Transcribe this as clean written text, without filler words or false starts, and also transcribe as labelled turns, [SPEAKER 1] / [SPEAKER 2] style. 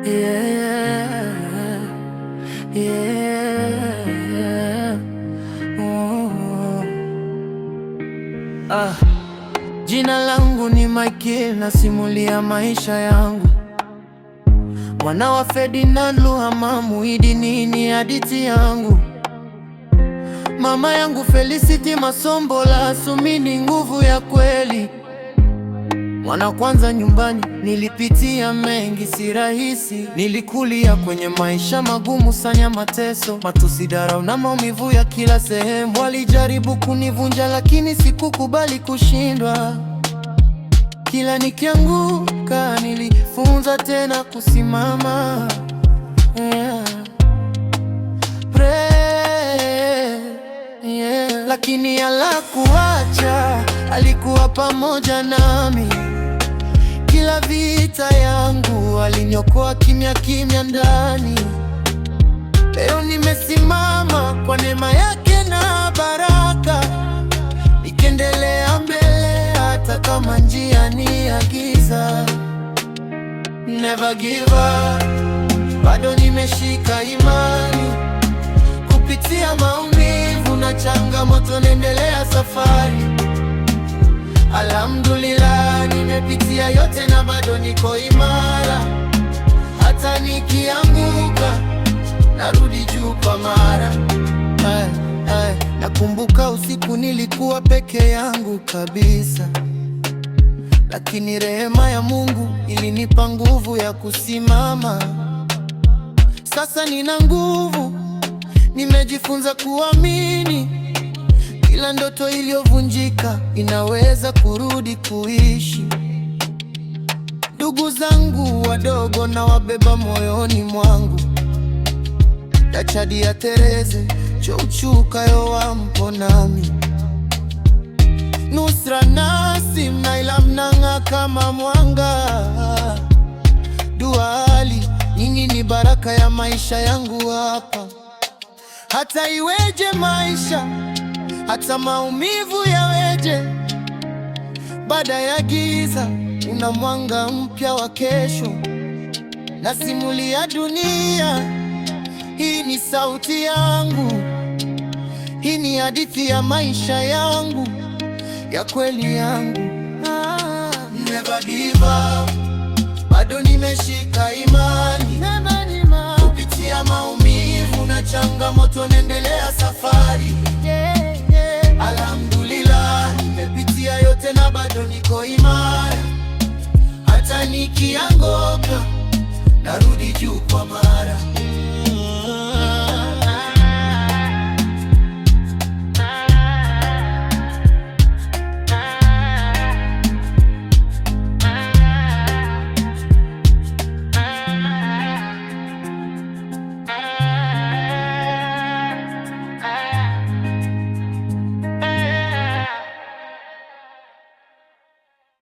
[SPEAKER 1] Yeah, yeah. Oh. Jina langu ni Michael, nasimulia maisha yangu. Mwana wa Ferdinand Luhama Muhidi, nini hadithi yangu. Mama yangu Felicity Masombola Sumini, nguvu ya kweli. Mwana kwanza nyumbani, nilipitia mengi si rahisi. Nilikulia kwenye maisha magumu sanya, mateso, matusi, dharau na maumivu ya kila sehemu. Walijaribu kunivunja lakini sikukubali kushindwa. Kila nikianguka nilifunza tena kusimama. Lakini hakuacha, alikuwa pamoja nami. Kila vita yangu aliniokoa kimya kimya ndani. Leo nimesimama kwa neema yake na baraka, nikiendelea mbele hata kama njia ni ya giza. Never give up, bado nimeshika imani. Kupitia maumivu na changamoto naendelea safari. Alhamdulillah, nimepitia yote na bado niko imara. Hata nikianguka narudi juu kwa mara. Nakumbuka usiku nilikuwa peke yangu kabisa, lakini rehema ya Mungu ilinipa nguvu ya kusimama. Sasa nina nguvu, nimejifunza kuamini. Kila ndoto iliyovunjika inaweza kurudi kuishi. Ndugu zangu wadogo na wabeba moyoni mwangu. Dachadi ya Tereze Chouchukayo wampo nami. Nusra Nasim Naila mnang'a kama mwanga. Duali, nyinyi ni baraka ya maisha yangu hapa. Hata iweje maisha, hata maumivu yaweje, baada ya giza una mwanga mpya wa kesho. Nasimulia dunia, hii ni sauti yangu. Hii ni hadithi ya maisha yangu, ya kweli yangu. Never give up, bado nimeshika imani. Kupitia maumivu na changamoto naendelea safari. Alhamdulillah, nimepitia yote na bado niko imara. Hata nikianguka narudi juu kwa mara.